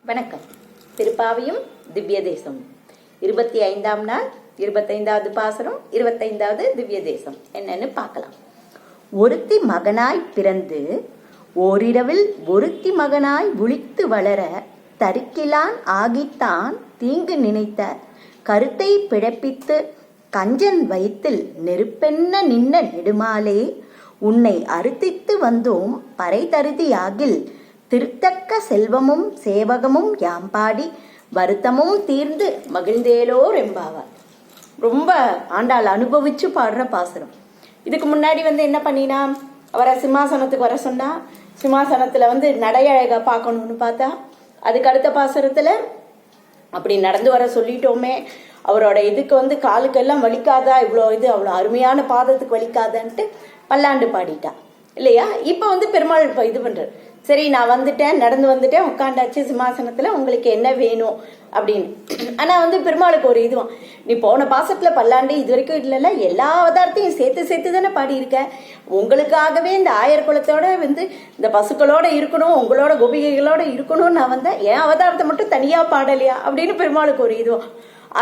வணக்கம். திருப்பாவையும் திவ்ய தேசம் 25ஆம் நாள் 25வது பாசுரம் 25வது திவ்ய தேசம் என்னன்னு பார்க்கலாம். ஒருத்தி மகனாய் பிறந்து ஓரிரவில் ஒருத்தி மகனாய் விழித்து வளர தரிக்கிலான் ஆகித்தான் தீங்கு நினைத்த கருத்தை பிழப்பித்து கஞ்சன் வயிற்றில் நெருப்பென்ன நின்ன நெடுமாலே உன்னை அறுத்தித்து வந்தோம் பறை தருதியாகில் திருத்தக்க செல்வமும் சேவகமும் யாம்பாடி வருத்தமும் தீர்ந்து மகிழ்ந்தேலோர் எம்பாவார். ரொம்ப ஆண்டாள் அனுபவிச்சு பாடுற பாசுரம். இதுக்கு முன்னாடி என்ன பண்ணினா, அவரை சிம்மாசனத்துக்கு வர சொன்னா, சிம்மாசனத்துல நடையழக பார்க்கணும்னு பார்த்தா, அதுக்கு அடுத்த பாசுரத்துல அப்படி நடந்து வர சொல்லிட்டோமே, அவரோட இதுக்கு காலுக்கெல்லாம் வலிக்காதா, இவ்வளோ அவ்வளோ அருமையான பாதத்துக்கு வலிக்காதான்ட்டு பல்லாண்டு பாடிட்டா இல்லையா. இப்போ பெருமாள் இப்போ இது பண்றாரு. சரி, நான் வந்துட்டேன், நடந்து வந்துட்டேன், உட்காண்டாச்சு சிம்மாசனத்துல, உங்களுக்கு என்ன வேணும் அப்படின்னு. ஆனா பெருமாளுக்கு ஒரு இதுவான், நீ போன பாசத்துல பல்லாண்டு இது வரைக்கும் இல்லைல்ல, எல்லா அவதாரத்தையும் சேர்த்து சேர்த்து தானே பாடியிருக்க, உங்களுக்காகவே இந்த ஆயர் குலத்தோட இந்த பசுக்களோட இருக்கணும், உங்களோட கோபிகைகளோட இருக்கணும்னு நான் வந்தேன், என் அவதாரத்தை மட்டும் தனியா பாடலையா அப்படின்னு பெருமாளுக்கு ஒரு இதுவான்.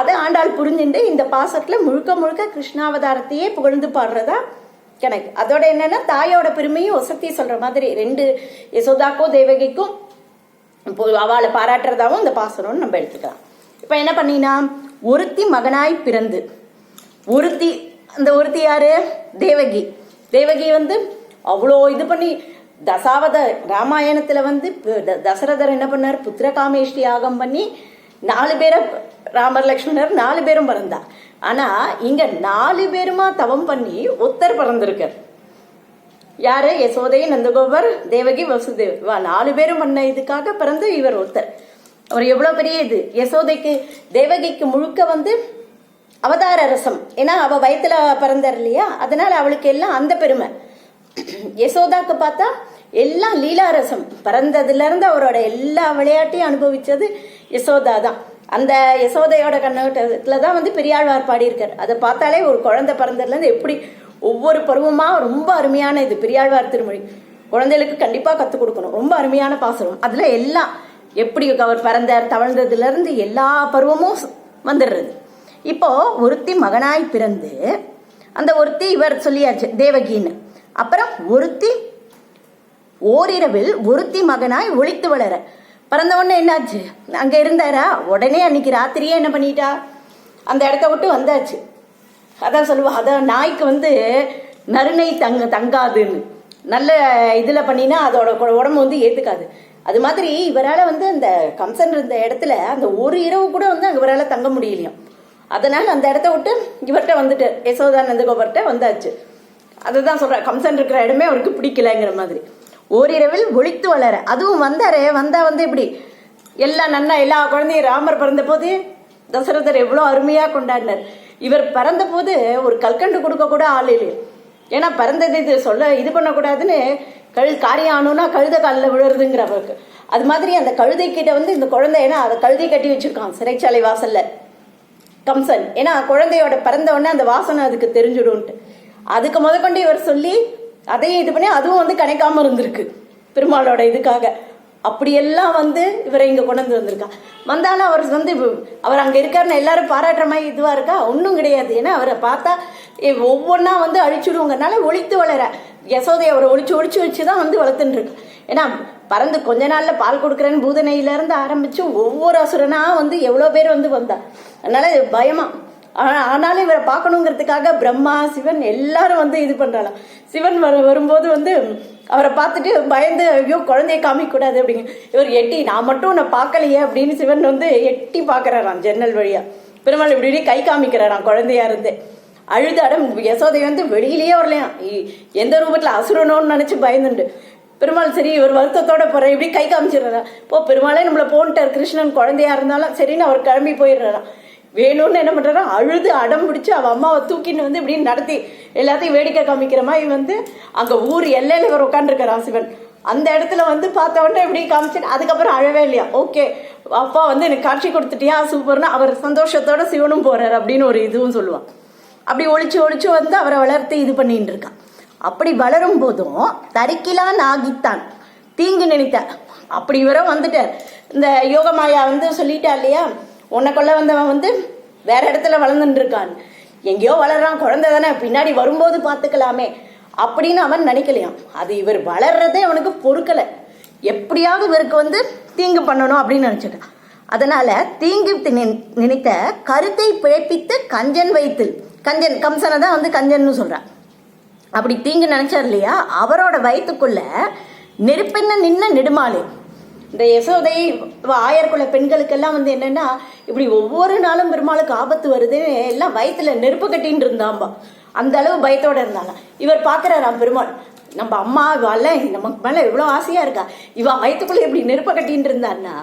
அதை ஆண்டாள் புரிஞ்சுட்டு இந்த பாசத்துல முழுக்க முழுக்க கிருஷ்ணாவதாரத்தையே புகழ்ந்து பாடுறதா கணக்கு. அதோட என்னன்னா, தாயோட பெருமையும் ஒசத்தி சொல்ற மாதிரி ரெண்டு யசோதாக்கும் தேவகிக்கும் அவளை பாராட்டுறதாவும் இந்த பாசனம்னு நம்ம எடுத்துக்கலாம். இப்ப என்ன பண்ணினா, ஒருத்தி மகனாய் பிறந்து, ஒருத்தி, அந்த ஒருத்தி யாரு, தேவகி. தேவகி அவ்வளோ இது பண்ணி தசாவத ராமாயணத்துல தசரதர் என்ன பண்ணார், புத்திரகாமேஷ்டி யாகம் பண்ணி 4 பேரை, ராமர் லக்ஷ்மணர் 4 பேரும் பிறந்தா. ஆனா இங்க 4 பேருமா தவம் பண்ணி ஒருத்தர் பிறந்திருக்கார். யாரு, யசோதை, நந்தகோபர், தேவகி, வசுதேவ், 4 பேரும் பண்ண இதுக்காக பிறந்து இவர் ஒருத்தர். அவர் எவ்வளவு பெரிய இது. யசோதைக்கு தேவகிக்கு முழுக்க அவதார ரசம், ஏன்னா அவ வயத்துல பிறந்தார் இல்லையா, அதனால அவளுக்கு எல்லாம் அந்த பெருமை. யசோதாக்கு பார்த்தா எல்லாம் லீலாரசம், பிறந்ததுல இருந்து அவரோட எல்லா விளையாட்டையும் அனுபவிச்சது யசோதா தான். அந்த யசோதையோட கண்ணோட்டத்துலதான் பெரியாழ்வார் பாடியிருக்காரு. அதை பார்த்தாலே ஒரு குழந்தை பிறந்ததுல இருந்து எப்படி ஒவ்வொரு பருவமா ரொம்ப அருமையான இது பெரியாழ்வார் திருமொழி. குழந்தைகளுக்கு கண்டிப்பா கத்துக் கொடுக்கணும், ரொம்ப அருமையான பாசுரம். அதுல எல்லாம் எப்படி அவர் பிறந்தார், தவழ்ந்ததுல இருந்து எல்லா பருவமும் வந்துடுறது. இப்போ ஒருத்தி மகனாய் பிறந்து, அந்த ஒருத்தி இவர் சொல்லியாச்சு தேவகின்னு. அப்புறம் ஒருத்தி ஓரிரவில் ஒருத்தி மகனாய் ஒளித்து வளர பிறந்த உடனே என்னாச்சு, அங்க இருந்தாரா, உடனே அன்னைக்கு ராத்திரியே என்ன பண்ணிட்டா, அந்த இடத்த விட்டு வந்தாச்சு. அதான் சொல்லுவா, அதான் நாய்க்கு நறுநை தங்காதுன்னு, நல்ல இதுல பண்ணினா அதோட உடம்பு ஏத்துக்காது. அது மாதிரி இவரால் அந்த கம்சன் இருந்த இடத்துல அந்த ஒரு இரவு கூட இவரால் தங்க முடியலையும். அதனால அந்த இடத்த விட்டு இவர்கிட்ட வந்துட்டு யசோதா நந்தகோபர்கிட்ட வந்தாச்சு. அதுதான் சொல்ற, கம்சன் இருக்கிற இடமே அவருக்கு பிடிக்கலங்கிற மாதிரி. ஓரிரவில் ஒளித்து வளர, அதுவும் வந்தாரு. வந்தா இப்படி எல்லாம் நன்னா, எல்லா குழந்தையும் ராமர் பிறந்த போது தசரதர் எவ்வளவு அருமையா கொண்டாடினார். இவர் பிறந்த போது ஒரு கல்கண்டு கொடுக்க கூட ஆள் இல்லை. ஏன்னா பிறந்தது இது சொல்ல இது பண்ணக்கூடாதுன்னு காரியம் ஆனும்னா கழுத காலில் விழுறதுங்கிற அவருக்கு. அது மாதிரி அந்த கழுதை கிட்ட இந்த குழந்தை, ஏன்னா அதை கழுதை கட்டி வச்சிருக்கான் சிறைச்சாலை வாசல்ல கம்சன். ஏன்னா குழந்தையோட பிறந்த உடனே அந்த வாசனை அதுக்கு தெரிஞ்சுடும்ட்டு. அதுக்கு முதற்கொண்டு இவர் சொல்லி அதையும் இது பண்ணி அதுவும் கிடைக்காம இருந்திருக்கு பெருமாளோட இதுக்காக. அப்படியெல்லாம் இவரை இங்க கொண்டு வந்திருக்கா. வந்தாலும் அவர் அவர் அங்க இருக்காருன்னு எல்லாரும் பாராட்டுற மாதிரி இதுவா இருக்கா, ஒன்றும் கிடையாது. ஏன்னா அவரை பார்த்தா ஒவ்வொன்னா அழிச்சுடுவோங்கனால ஒளித்து வளர யசோதை அவரை ஒளிச்சு ஒளிச்சு வச்சுதான் வளர்த்துட்டு இருக்கு. ஏன்னா பறந்து கொஞ்ச நாள்ல பால் கொடுக்குறேன்னு பூதனையில இருந்து ஆரம்பிச்சு ஒவ்வொரு அசுரனா எவ்வளவு பேர் வந்தா. அதனால பயமா. ஆனாலும் இவரை பார்க்கணுங்கிறதுக்காக பிரம்மா, சிவன் எல்லாரும் இது பண்றாங்க. சிவன் வரும்போது அவரை பார்த்துட்டு பயந்து, ஐயோ குழந்தைய காமிக்க கூடாது அப்படிங்க. இவர் எட்டி, நான் மட்டும் உன்னை பார்க்கலையே அப்படின்னு சிவன் எட்டி பாக்குறாராம் ஜன்னல் வழியா. பெருமாள் இப்படி கை காமிக்கிறாராம் குழந்தையா இருந்து. அழுது அடம் யசோதை வெளியிலேயே வரலையாம், எந்த ரூபத்துல அசுரனோன்னு நினைச்சு பயந்துண்டு. பெருமாள் சரி இவர் வருத்தத்தோட போற இப்படி கை காமிச்சிடுறாரா. இப்போ பெருமாளே நம்மள போன்ட்டார், கிருஷ்ணன் குழந்தையா இருந்தாலும் சரின்னு அவர் கிளம்பி போயிடுறாராம். வேணும்னு என்ன பண்றாரா, அழுது அடம் பிடிச்சு அவ அம்மாவை தூக்கின்னு இப்படி நடத்தி எல்லாத்தையும் வேடிக்கை காமிக்கிற மாதிரி அங்க ஊர் எல்லையில இவர் உட்காந்துருக்காராம் சிவன். அந்த இடத்துல பார்த்த உடனே இப்படி காமிச்சு அதுக்கப்புறம் அழவே இல்லையா. ஓகே அப்பா எனக்கு காட்சி கொடுத்துட்டியா, சூப்பர்னா அவர் சந்தோஷத்தோட சிவனும் போறாரு அப்படின்னு ஒரு இதுவும் சொல்லுவான். அப்படி ஒளிச்சு ஒளிச்சு அவரை வளர்த்து இது பண்ணிட்டு இருக்கான். அப்படி வளரும் போதும் தரிக்கிலான் ஆகித்தான் தீங்கு நினைத்த, அப்படி இவரும் வந்துட்டார். இந்த யோகமாயா வந்து சொல்லிட்டா இல்லையா, உன்னை கொள்ள வந்தவன் வந்து வேற இடத்துல வளர்ந்துட்டு இருக்கான், எங்கேயோ வளர்றான், குழந்தை தானே, பின்னாடி வரும்போது பார்த்துக்கலாமே அப்படின்னு அவன் நினைக்கலையாம். அது இவர் வளர்றதே அவனுக்கு பொறுக்கலை, எப்படியாவது இவருக்கு வந்து தீங்கு பண்ணணும் அப்படின்னு நினைச்சிட்டான். அதனால தீங்கு நினைத்த கருத்தை பிழைப்பித்து கஞ்சன் வைத்து, கஞ்சன் கம்சனை தான் வந்து கஞ்சன்னு சொல்றான். அப்படி தீங்கு நினைச்சார் இல்லையா, அவரோட வயிற்றுக்குள்ள நெருப்பென்ன நின்ன நெடுமாலே. இந்த யசோதை ஆயர்குல பெண்களுக்கெல்லாம் வந்து என்னன்னா, இப்படி ஒவ்வொரு நாளும் பெருமாளுக்கு ஆபத்து வருது, எல்லாம் வயிற்றுல நெருப்பு கட்டின்னு இருந்தாம்பா, அந்த அளவு பயத்தோட இருந்தாங்க. இவர் பாக்குறாராம் பெருமாள், நம்ம அம்மா இவாள் நமக்கு மேல எவ்வளவு ஆசையா இருக்கா, இவ வயிற்றுக்குள்ள இப்படி நெருப்ப கட்டின்னு இருந்தான்னா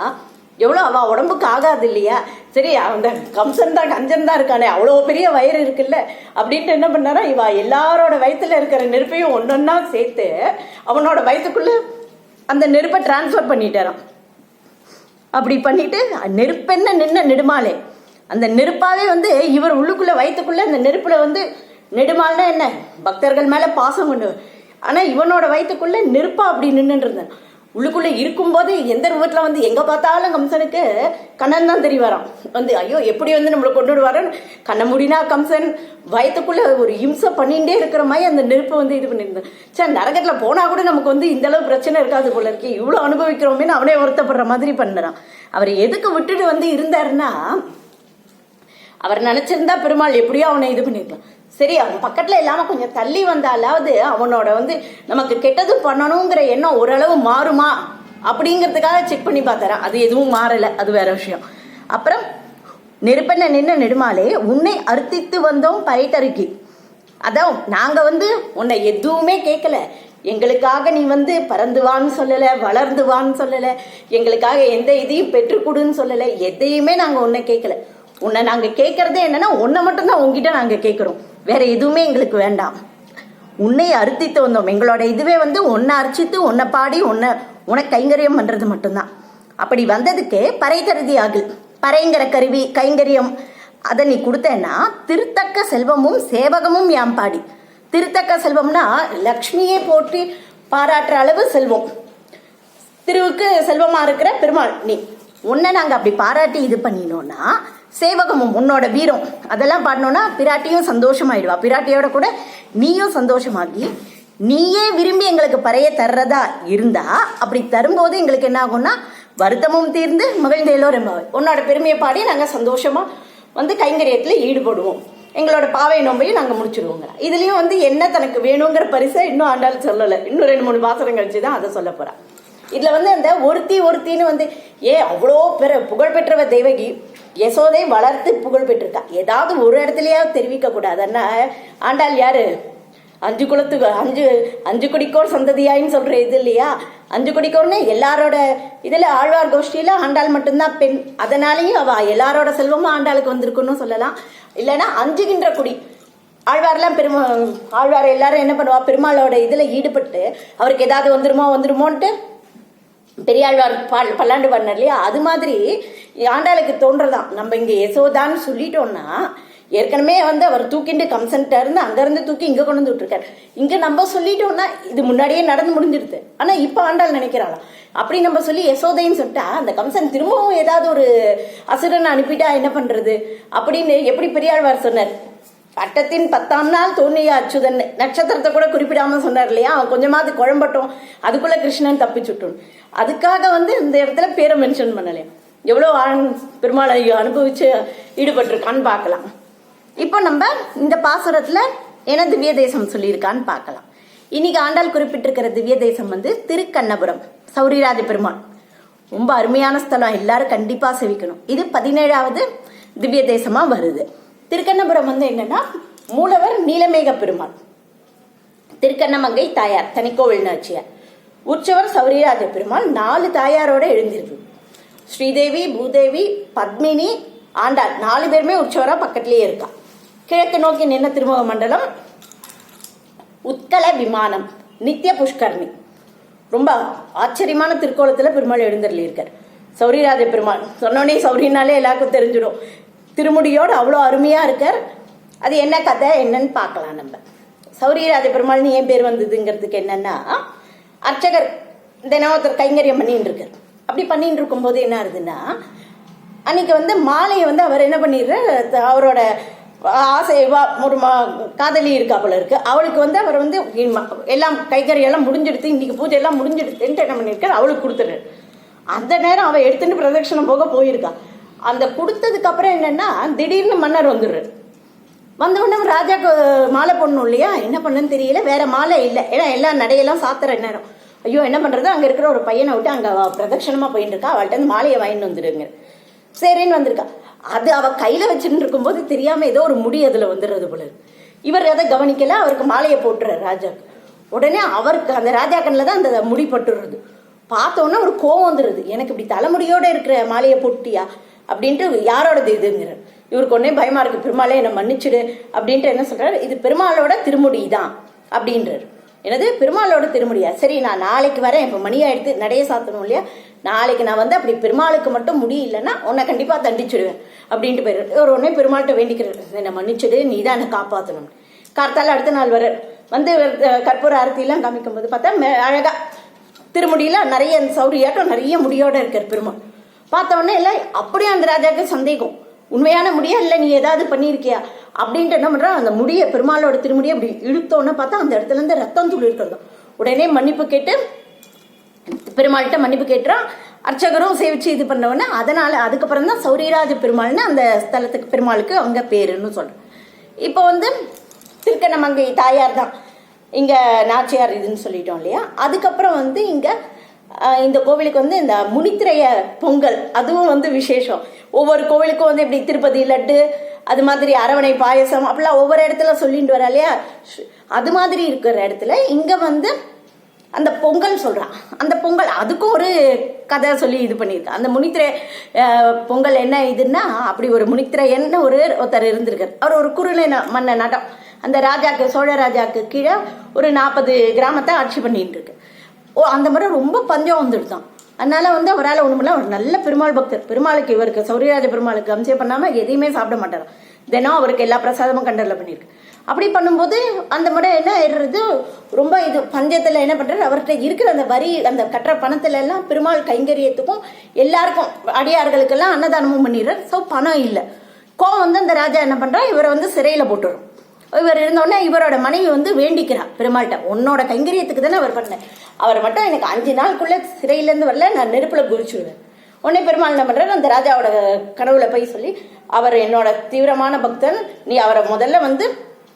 எவ்வளோ அவ உடம்புக்கு ஆகாது இல்லையா. சரி, அந்த கம்சன் தான் கஞ்சன் தான் இருக்கானே, அவ்வளோ பெரிய வயிறு இருக்குல்ல அப்படின்ட்டு என்ன பண்ணாரா, இவ எல்லாரோட வயிற்றுல இருக்கிற நெருப்பையும் ஒன்னொன்னா சேர்த்து அவனோட வயிற்றுக்குள்ள அந்த நெருப்பை டிரான்ஸ்ஃபர் பண்ணிட்டாராம். அப்படி பண்ணிட்டு நெருப்பென்ன நின்ன நெடுமாலே, அந்த நெருப்பாவே வந்து இவர் உள்ளுக்குள்ள வயிற்றுக்குள்ள அந்த நெருப்புல வந்து, நெடுமால்னா என்ன, பக்தர்கள் மேல பாசம் கொண்டு, ஆனா இவனோட வயிற்றுக்குள்ள நெருப்பா அப்படி நின்றுட்டு இருந்தான். உள்ளுக்குள்ள இருக்கும்போது எந்த ரூபத்துல வந்து எங்க பார்த்தாலும் கம்சனுக்கு கண்ணன் தான் தெரிய வரான். வந்து ஐயோ எப்படி வந்து நம்மளை கொண்டு வருவாருன்னு கண்ண முடினா கம்சன் வயத்துக்குள்ள ஒரு இம்சை பண்ணிட்டே இருக்கிற மாதிரி அந்த நெருப்பை வந்து இது பண்ணியிருந்தேன். சார் நரகத்துல போனா கூட நமக்கு வந்து இந்த அளவு பிரச்சனை இருக்காது போல இருக்கு, இவ்வளவு அனுபவிக்கிறோமேன்னு அவனே வருத்தப்படுற மாதிரி பண்ணுறான். அவர் எதுக்கு விட்டுட்டு வந்து இருந்தாருன்னா, அவர் நினைச்சிருந்தா பெருமாள் எப்படியோ அவனை இது பண்ணிருக்கலாம். சரி, அவன் பக்கத்துல இல்லாம கொஞ்சம் தள்ளி வந்தாலாவது அவனோட வந்து நமக்கு கெட்டது பண்ணணுங்கிற எண்ணம் ஓரளவு மாறுமா அப்படிங்கிறதுக்காக செக் பண்ணி பார்த்தாரான். அது எதுவும் மாறல, அது வேற விஷயம். அப்புறம் நெருப்பென்ன நின்ன நெடுமாலே உன்னை அர்த்தித்து வந்தோம் பறைத்தருக்கி, அதான் நாங்க வந்து உன்னை எதுவுமே கேட்கல, எங்களுக்காக நீ வந்து பறந்துவான்னு சொல்லல, வளர்ந்துவான்னு சொல்லல, எங்களுக்காக எந்த இதையும் பெற்றுக்கொடுன்னு சொல்லல, எதையுமே நாங்க உன்னை கேட்கல. உன்னை நாங்க கேட்கறதே என்னன்னா, உன்னை மட்டும்தான் உங்ககிட்ட நாங்க கேட்கிறோம், வேற எதுவுமே எங்களுக்கு வேண்டாம். உன்னை அர்த்தித்து வந்தோம், எங்களோட இதுவே வந்து உன்னை அர்ச்சித்து உன்னை பாடி உனக்கு கைங்கரியம் பண்றது மட்டும்தான். அப்படி வந்ததுக்கு பறை தருதி ஆகு, பறைங்கிற கருவி கைங்கரியம் அதை நீ கொடுத்தேன்னா திருத்தக்க செல்வமும் சேவகமும் யாம் பாடி. திருத்தக்க செல்வம்னா லக்ஷ்மியை போற்றி பாராட்டுற அளவு செல்வம், திருவுக்கு செல்வமா இருக்கிற பெருமாள் நீ, உன்னை நாங்க அப்படி பாராட்டி இது பண்ணினோம்னா சேவகமும் உன்னோட வீரம் அதெல்லாம் பாடணும்னா பிராட்டியும் சந்தோஷமாயிடுவா, பிராட்டியோட கூட நீயும் சந்தோஷமாகி நீயே விரும்பி எங்களுக்கு பறைய தர்றதா இருந்தா, அப்படி தரும்போது எங்களுக்கு என்ன ஆகும்னா வருத்தமும் தீர்ந்து மகிழ்ந்தேலோ ரொம்ப உன்னோட பெருமையை பாடி நாங்க சந்தோஷமா வந்து கைங்கரியத்துல ஈடுபடுவோம், எங்களோட பாவை நோம்பையும் நாங்க முடிச்சிடுவோங்க. இதுலயும் வந்து என்ன தனக்கு வேணுங்கிற பரிசை இன்னும் ஆண்டாள் சொல்லல, இன்னும் 2-3 வாசனம் கழிச்சுதான் அதை சொல்ல போறா. இதுல வந்து அந்த ஒருத்தின்னு வந்து அவ்வளோ புகழ்பெற்றவ தேவகி யசோதை வளர்த்து புகழ் பெற்றிருக்கா, ஏதாவது ஒரு இடத்துலயாவது தெரிவிக்க கூடாது. ஆண்டாள் யாரு, 5 குலத்துக்கு 5 குடிக்கோர் சந்ததியாயின்னு சொல்ற இது இல்லையா, 5 குடிக்கோர்னு எல்லாரோட இதுல ஆழ்வார் கோஷ்டியில ஆண்டாள் மட்டும்தான் பெண், அதனாலயும் அவ எல்லாரோட செல்வமும் ஆண்டாளுக்கு வந்திருக்குன்னு சொல்லலாம். இல்லைன்னா 5 குடி ஆழ்வார்லாம் ஆழ்வார் எல்லாரும் என்ன பண்ணுவா, பெருமாளோட இதுல ஈடுபட்டு அவருக்கு ஏதாவது வந்துருமோன்ட்டு பெரியாழ்வார் பல்லாண்டு பண்ணார் இல்லையா, அது மாதிரி ஆண்டாளுக்கு தோன்றதான். நம்ம இங்க யசோதான்னு சொல்லிட்டோம்னா ஏற்கனவே வந்து அவர் தூக்கிட்டு கம்சன்ட்ட இருந்து அங்கிருந்து தூக்கி இங்க கொண்டு வந்து விட்டுருக்காரு, இங்க நம்ம சொல்லிட்டோம்னா இது முன்னாடியே நடந்து முடிஞ்சிருது. ஆனா இப்ப ஆண்டாள் நினைக்கிறாளாம், அப்படி நம்ம சொல்லி யசோதைன்னு சொல்லிட்டா அந்த கம்சன் திரும்பவும் ஏதாவது ஒரு அசுரனை அனுப்பிட்டா என்ன பண்றது அப்படின்னு எப்படி பெரியாழ்வார் சொன்னார். பட்டத்தின் 10ஆம் நாள் தோன்றிய அச்சுதன், நட்சத்திரத்தை கூட குறிப்பிடாம சொன்னார் இல்லையா, அவன் கொஞ்சமாவது குழம்பட்டும் அதுக்குள்ள கிருஷ்ணன் தப்பிச்சுட்டோம், அதுக்காக வந்து இந்த இடத்துல பேரை மென்ஷன் பண்ணலையா. எவ்வளவு பெருமாளை அனுபவிச்சு ஈடுபட்டிருக்கான்னு பார்க்கலாம். இப்போ நம்ம இந்த பாசுரத்துல என்ன திவ்ய தேசம் சொல்லியிருக்கான்னு பார்க்கலாம். இன்னைக்கு ஆண்டாள் குறிப்பிட்டிருக்கிற திவ்ய தேசம் வந்து திருக்கண்ணபுரம், சௌரிராஜ பெருமாள். ரொம்ப அருமையான ஸ்தலம், எல்லாரும் கண்டிப்பா சேவிக்கணும். இது 17வது திவ்ய தேசமா வருது. திருக்கண்ணபுரம் வந்து என்னன்னா, மூலவர் நீலமேக பெருமாள், திருக்கண்ணமங்கை தாயார் தனிக்கோவில் நாச்சியார், உற்சவர் சௌரிராஜ பெருமாள், 4 தாயாரோட எழுந்திருக்கு. ஸ்ரீதேவி, பூதேவி, பத்மினி, ஆண்டாள் 4 பேருமே உற்சவரா பக்கத்திலேயே இருக்கா. கிழக்கு நோக்கி நின்ன திருமுக மண்டலம், உத்கல விமானம், நித்திய புஷ்கர்ணி. ரொம்ப ஆச்சரியமான திருக்கோலத்துல பெருமாள் எழுந்தருளி இருக்கார். சௌரிராஜ பெருமாள் சொன்னோடனே சௌரினாலே எல்லாருக்கும் தெரிஞ்சிடும், திருமுடியோடு அவ்வளோ அருமையா இருக்கார். அது என்ன கதை என்னன்னு பார்க்கலாம். நம்ம சௌரிராஜ பெருமாள்னு ஏன் பேர் வந்ததுங்கிறதுக்கு என்னன்னா, அர்ச்சகர் தினம் ஒருத்தர் கைங்கரியம் பண்ணிட்டு இருக்காரு. அப்படி பண்ணிட்டு இருக்கும்போது என்ன ஆகுதுன்னா, அன்னைக்கு வந்து மாலையை வந்து அவர் என்ன பண்ணிடுற, அவரோட ஆசை ஒரு காதலி இருக்கா போல இருக்கு, அவளுக்கு வந்து அவர் வந்து எல்லாம் கைகறியெல்லாம் முடிஞ்செடுத்து இன்னைக்கு பூஜை எல்லாம் முடிஞ்செடுத்துன்ட்டு என்ன பண்ணியிருக்காரு, அவளுக்கு கொடுத்துரு. அந்த நேரம் அவள் எடுத்துட்டு பிரதட்சணம் போக போயிருக்கா. அந்த கொடுத்ததுக்கு அப்புறம் என்னன்னா, திடீர்னு மன்னர் வந்துடுறாரு. வந்தவுடனே ராஜாக்கு மாலை போடணும் இல்லையா, என்ன பண்ணுன்னு தெரியல, வேற மாலை இல்லை, ஏன்னா எல்லாம் நடையெல்லாம் சாத்துற நேரம். ஐயோ என்ன பண்றது, அங்க இருக்கிற ஒரு பையனை விட்டு அங்க பிரதட்சணமா போயிட்டு இருக்கா, அவள்கிட்ட இருந்து மாலையை வாங்கிட்டு வந்துருங்க. சரின்னு வந்திருக்கா. அது அவ கையில வச்சுட்டு இருக்கும்போது தெரியாம ஏதோ ஒரு முடி அதுல வந்துடுறது போல. இவர் அதை கவனிக்கல, அவருக்கு மாலையை போட்டுறாரு ராஜாக்கு. உடனே அவருக்கு அந்த ராஜா கண்ணில் தான் அந்த முடி பட்டுடுறது. பார்த்தோன்னா ஒரு கோவம் வந்துடுது, எனக்கு இப்படி தலைமுடியோட இருக்கிற மாலையை போட்டியா அப்படின்ட்டு, யாரோடது இதுங்கிற. இவருக்கு ஒன்னே பயமா இருக்கு, பெருமாளே என்ன மன்னிச்சுடு அப்படின்ட்டு என்ன சொல்றாரு, இது பெருமாளோட திருமுடி தான் அப்படின்றாரு. எனது பெருமாளோட திருமுடியா, சரி நான் நாளைக்கு வரேன், இப்போ மணியா எடுத்து நடைய சாத்தணும் இல்லையா, நாளைக்கு நான் வந்து அப்படி பெருமாளுக்கு மட்டும் முடியலன்னா உன்னை கண்டிப்பா தண்டிச்சிடுவேன் அப்படின்ட்டு போயிடுறாரு. இவர் உடனே பெருமாள்கிட்ட வேண்டிக்கிறாரு, என்னை மன்னிச்சுடு, நீ தான் என்னை காப்பாற்றணும். கார்த்தால அடுத்த நாள் வர வந்து கற்பூர ஆரத்தியெல்லாம் காமிக்கும் போது பார்த்தா அழகா திருமுடியில நிறைய சௌரியாட்டம் நிறைய முடியோட இருக்கார் பெருமாள். பார்த்த உடனே இல்லை, அப்படியே அந்த ராஜாவுக்கு சந்தேகம், உண்மையான முடியா இல்லை நீ ஏதாவது பண்ணியிருக்கியா அப்படின்ட்டு என்ன பண்றான், அந்த முடிய பெருமாளோட திருமுடியை அப்படி இழுத்தோன்னு பார்த்தா அந்த இடத்துல இருந்து ரத்தம் துளி இருக்கிறது. உடனே மன்னிப்பு கேட்டு பெருமாள்கிட்ட மன்னிப்பு கேட்டுறான். அர்ச்சகரும் சேவிச்சு இது பண்ணவொடனே அதனால அதுக்கப்புறம் தான் சௌரியராஜ பெருமாள்னு அந்த ஸ்தலத்துக்கு பெருமாளுக்கு அவங்க பேருன்னு சொல்றேன். இப்போ வந்து திருக்கண்ணமங்கை தாயார் தான் இங்க நாச்சியார் இதுன்னு சொல்லிட்டோம் இல்லையா. அதுக்கப்புறம் வந்து இங்க இந்த கோவிலுக்கு வந்து இந்த முனித்திரைய பொங்கல் அதுவும் வந்து விசேஷம். ஒவ்வொரு கோவிலுக்கும் வந்து இப்படி திருப்பதி லட்டு, அது மாதிரி அரவணை பாயசம் அப்படிலாம் ஒவ்வொரு இடத்துல சொல்லிட்டு வரா இல்லையா. அது மாதிரி இருக்கிற இடத்துல இங்க வந்து அந்த பொங்கல் சொல்றான். அந்த பொங்கல் அதுக்கும் ஒரு கதை சொல்லி இது பண்ணியிருக்கா. அந்த முனித்திரை பொங்கல் என்ன இதுன்னா, அப்படி ஒரு முனித்திரையன்னு ஒருத்தர் இருந்திருக்காரு. அவர் ஒரு குறுநில மன்ன நடம். அந்த ராஜாக்கு, சோழ ராஜாக்கு கீழே ஒரு 40 கிராமத்தை ஆட்சி பண்ணிட்டு இருக்கு. அந்த முறை ரொம்ப பஞ்சம் வந்துடுதான். அதனால வந்து அவரால் ஒண்ணுமில்ல, ஒரு நல்ல பெருமாள் பக்தர். பெருமாளுக்கு இவருக்கு சௌரியராஜ பெருமாளுக்கு அம்சம் பண்ணாம எதையுமே சாப்பிட மாட்டார். தினம் அவருக்கு எல்லா பிரசாதமும் கண்டர்ல பண்ணியிருக்கு. அப்படி பண்ணும்போது அந்த முறை என்ன ஆயிடுறது, ரொம்ப இது பஞ்சத்துல என்ன பண்றாரு, அவர்கிட்ட இருக்கிற அந்த வரி அந்த கட்டுற பணத்துல எல்லாம் பெருமாள் கைங்கரியத்துக்கும் எல்லாருக்கும் அடியார்களுக்கெல்லாம் அன்னதானமும் பண்ணிடுறாரு. ஸோ பணம் இல்லை. கோவம் வந்து அந்த ராஜா என்ன பண்றா, இவரை வந்து சிறையில போட்டுரும். இவர் இருந்தோடனே இவரோட மனைவி வந்து வேண்டிக்கிறார் பெருமாள்கிட்ட, உன்னோட கைங்கரியத்துக்கு தானே அவர் பண்ணேன், அவர் மட்டும் எனக்கு 5 நாளுக்குள்ள சிறையிலேருந்து வரல, நான் நெருப்புல குறிச்சுடுவேன். உடனே பெருமாள் என்ன பண்றாரு, அந்த ராஜாவோட கனவுல போய் சொல்லி, அவர் என்னோட தீவிரமான பக்தன், நீ அவரை முதல்ல வந்து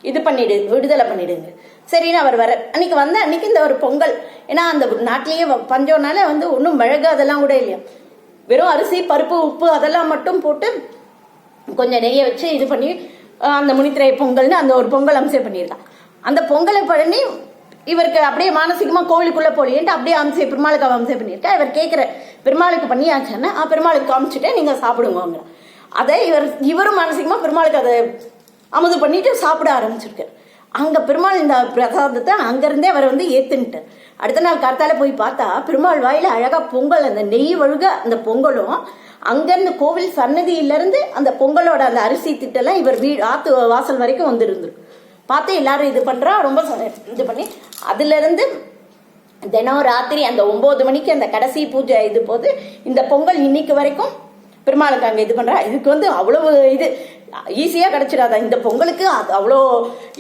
இது பண்ணிடு, விடுதலை பண்ணிடுங்க. சரின்னு அவர் வர அன்னைக்கு வந்த அன்னைக்கு இந்த ஒரு பொங்கல், ஏன்னா அந்த நாட்டிலேயே பஞ்சம்னால வந்து ஒன்றும் மிளகு அதெல்லாம் கூட இல்லையா, வெறும் அரிசி பருப்பு உப்பு அதெல்லாம் மட்டும் போட்டு கொஞ்சம் நெய்யை வச்சு இது பண்ணி அந்த முனித்திரை பொங்கல்னு அந்த ஒரு பொங்கல் அம்சம் பண்ணியிருக்கான். அந்த பொங்கலை பண்ணி இவருக்கு அப்படியே மானசீகமா கோவிலுக்குள்ள போலியன்ட்டு அப்படியே அம்சம் பெருமாளுக்கு அம்சம் பண்ணியிருக்கா. இவர் கேட்கிற பெருமாளுக்கு பண்ணியாச்சுன்னா பெருமாளுக்கு காமிச்சுட்டு நீங்க சாப்பிடுவாங்க. அதை இவரும் மானசீகமா பெருமாளுக்கு அதை அமுது பண்ணிட்டு சாப்பிட ஆரம்பிச்சிருக்காரு. அங்க பெருமாள் இந்த பிரசாதத்தை அங்கிருந்தே அவர் வந்து ஏத்துன்ட்டார். அடுத்த நாள் காத்தால போய் பார்த்தா பெருமாள் வாயில அழகா பொங்கல், அந்த நெய் வழுக அந்த பொங்கலும் அங்கிருந்து கோவில் சன்னதியிலிருந்து அந்த பொங்கலோட அந்த அரிசி திட்டெல்லாம் இவர் ஆத்து வாசல் வரைக்கும் வந்து இருந்திருக்கு. பார்த்து எல்லாரும் இது பண்றா, ரொம்ப இது பண்ணி அதுல இருந்து தினம் ராத்திரி அந்த 9 மணிக்கு அந்த கடைசி பூஜை இது போது இந்த பொங்கல் இன்னைக்கு வரைக்கும் பெருமாளுக்கு அங்க இது பண்றா. இதுக்கு வந்து அவ்வளவு இது ஈஸியா கிடைச்சிடாதா இந்த பொங்கலுக்கு, அது அவ்வளோ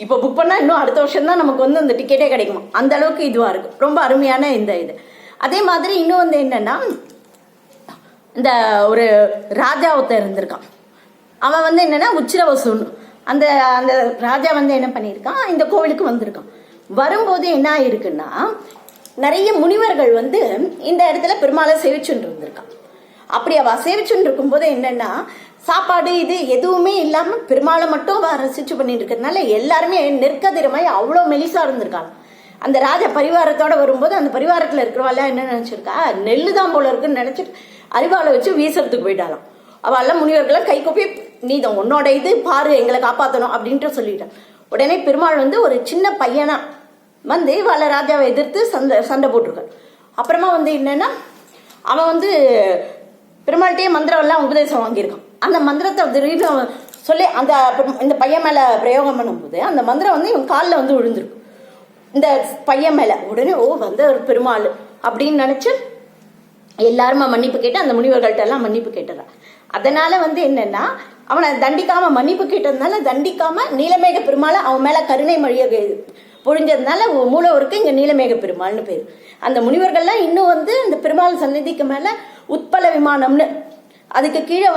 இப்போ புக் பண்ணா இன்னும் அடுத்த வருஷம் தான் நமக்கு வந்து அந்த டிக்கெட்டே கிடைக்குமா, அந்த அளவுக்கு இதுவா இருக்கு. ரொம்ப அருமையான இந்த இது. அதே மாதிரி இன்னும் வந்து என்னன்னா, இந்த ஒரு ராஜா ஒருத்தர் இருந்திருக்கான். அவன் வந்து என்னன்னா உச்சிரவசூன்னு அந்த அந்த ராஜா வந்து என்ன பண்ணியிருக்கான், இந்த கோவிலுக்கு வந்திருக்கான். வரும்போது என்ன ஆயிருக்குன்னா, நிறைய முனிவர்கள் வந்து இந்த இடத்துல பெருமாளை சேவிச்சுட்டு இருந்திருக்கான். அப்படி அவ சேவிச்சுட்டு இருக்கும்போது என்னன்னா, சாப்பாடு இது எதுவுமே இல்லாம பெருமாளை மட்டும் அவ ரசிச்சு பண்ணிட்டு இருக்கிறதுனால எல்லாருமே நெற்கதிரமாய் அவ்வளோ மெலிசா இருந்திருக்காங்க. அந்த ராஜ பரிவாரத்தோட வரும்போது அந்த பரிவாரத்துல இருக்கிறவாள் என்ன நினைச்சிருக்கா, நெல்லு தான் போல இருக்குன்னு நினைச்சிட்டு அறிவாளை வச்சு வீசறதுக்கு போயிட்டாலாம். அவெல்லாம் முனிவர்கள்லாம் கை கூப்பி, நீ தான் உன்னோட இது பாரு, எங்களை காப்பாற்றணும் அப்படின்ட்டு சொல்லிட்டான். உடனே பெருமாள் வந்து ஒரு சின்ன பையனா வந்து வல்ல ராஜாவை எதிர்த்து சண்டை போட்டிருக்கான். அப்புறமா வந்து என்னன்னா, அவன் வந்து பெருமாள்கிட்டயே மந்திரம் எல்லாம் உபதேசம் வாங்கியிருக்கான். அந்த மந்திரத்தை திடீர்னு சொல்லி அந்த இந்த பையன் மேல பிரயோகம் பண்ணும்போது அந்த மந்திரம் வந்து இவன் காலில் வந்து விழுந்திருக்கும் இந்த பையன் மேல. உடனே வந்து ஒரு பெருமாள் அப்படின்னு நினைச்சு எல்லாருமா மன்னிப்பு கேட்டு அந்த முனிவர்கள்ட்ட எல்லாம் மன்னிப்பு கேட்டுறான். அதனால என்னன்னா அவனை தண்டிக்காம மன்னிப்பு கேட்டதுனால தண்டிக்காம நீலமேக பெருமாளை அவன் மேல கருணை மொழிய பொழிஞ்சதுனால மூலவருக்கு இங்க நீலமேக பெருமாள்னு பேரு. அந்த முனிவர்கள்லாம் இன்னும் அந்த பெருமாள் சந்நிதிக்கு மேல உட்பல விமானம்னு அதுக்கு கீழே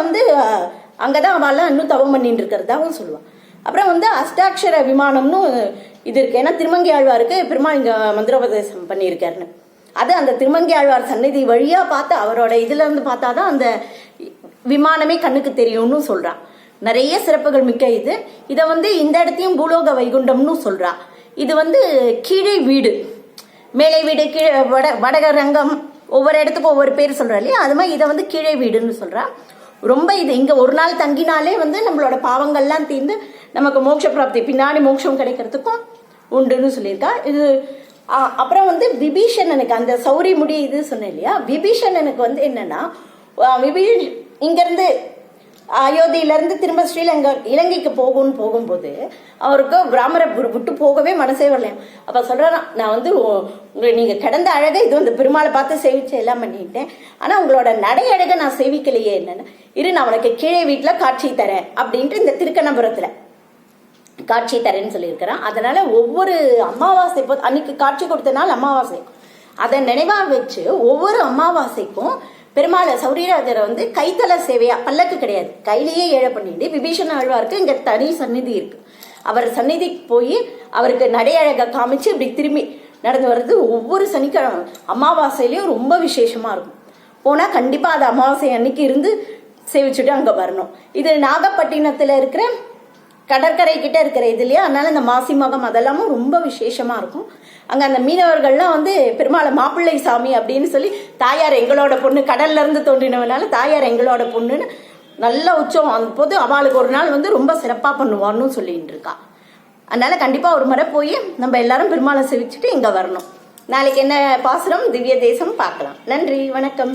அங்கதான் அவெல்லாம் இன்னும் தவம் பண்ணிட்டு இருக்கிறதாவும் சொல்லுவான். அப்புறம் அஷ்டாட்சர விமானம்னு இது இருக்கு. ஏன்னா திருமங்கை ஆழ்வாருக்கு பெருமாள் இங்க மந்திரோபதேசம் பண்ணியிருக்காருன்னு. அது அந்த திருமங்கை ஆழ்வார் சந்நிதி வழியா பார்த்து அவரோட இதுல இருந்து பார்த்தாதான் அந்த விமானமே கண்ணுக்கு தெரியும்னு சொல்றான். நிறைய சிறப்புகள் மிக்க இது. இதை இந்த இடத்தையும் பூலோக வைகுண்டம்னு சொல்றா. இது கீழே வீடு, மேலை வீடு, கீழே வடக ரங்கம், ஒவ்வொரு இடத்துக்கும் ஒவ்வொரு பேர் சொல்றா இல்லையா, அது மாதிரி இதை கீழே வீடுன்னு சொல்றா. ரொம்ப இது இங்க ஒரு நாள் தங்கினாலே நம்மளோட பாவங்கள்லாம் தீர்ந்து நமக்கு மோட்ச பிராப்தி, பின்னாடி மோட்சம் கிடைக்கிறதுக்கும் உண்டுன்னு சொல்லியிருக்கா. இது அப்புறம் விபீஷணனுக்கு அந்த சௌரி முடி இது சொன்னேன் இல்லையா, விபீஷணனுக்கு என்னன்னா இங்கிருந்து அயோத்தியிலிருந்து திரும்ப இலங்கைக்கு போகும்போது அவருக்கு பிராமரை விட்டு போகவே மனசே வரலையாம். அப்ப சொல்றான், நான் நீங்க கிடந்த அழகை இது பெருமாளை பார்த்து சேவிச்சு எல்லாம் பண்ணிட்டேன், ஆனா உங்களோட நடை அழகை நான் சேவிக்கலையே, என்னன்னு இரு நான் உனக்கு கீழே வீட்டுல காட்சி தரேன் அப்படின்ட்டு இந்த திருக்கணபுரத்துல காட்சி தரேன்னு சொல்லியிருக்கிறான். அதனால ஒவ்வொரு அமாவாசை அன்னைக்கு காட்சி கொடுத்த நாள் அமாவாசை, அதை நினைவா வச்சு ஒவ்வொரு அமாவாசைக்கும் பெருமாளை சௌரியராஜரை கைத்தல சேவையா, பல்லக்கு கிடையாது, கையிலேயே ஏழை பண்ணிட்டு விபீஷண ஆழ்வாருக்கு இங்க தனி சந்நிதி இருக்கு. அவர் சந்நிதிக்கு போய் அவருக்கு நடையழக காமிச்சு இப்படி திரும்பி நடந்து வர்றது ஒவ்வொரு சனிக்கிழமை அமாவாசையிலயும் ரொம்ப விசேஷமா இருக்கும். போனா கண்டிப்பா அது அமாவாசை அன்னைக்கு இருந்து சேவிச்சுட்டு அங்க வரணும். இது நாகப்பட்டினத்துல இருக்கிற கடற்கரை கிட்ட இருக்கிற இது இல்லையா, அதனால இந்த மாசி மகம் அதெல்லாமும் ரொம்ப விசேஷமா இருக்கும். அங்க அந்த மீனவர்கள்லாம் பெருமாளை மாப்பிள்ளை சாமி அப்படின்னு சொல்லி, தாயார் எங்களோட பொண்ணு, கடல்ல இருந்து தோன்றினவனால தாயார் எங்களோட பொண்ணுன்னு நல்ல உற்சவம் அந்த போது அவளுக்கு ஒரு நாள் ரொம்ப சிறப்பா பண்ணுவான்னு சொல்லிட்டு இருக்கா. அதனால கண்டிப்பா ஒரு முறை போய் நம்ம எல்லாரும் பெருமாளை சேவிச்சுட்டு இங்க வரணும். நாளைக்கு என்ன பாசுரம் திவ்ய தேசம் பார்க்கலாம். நன்றி, வணக்கம்.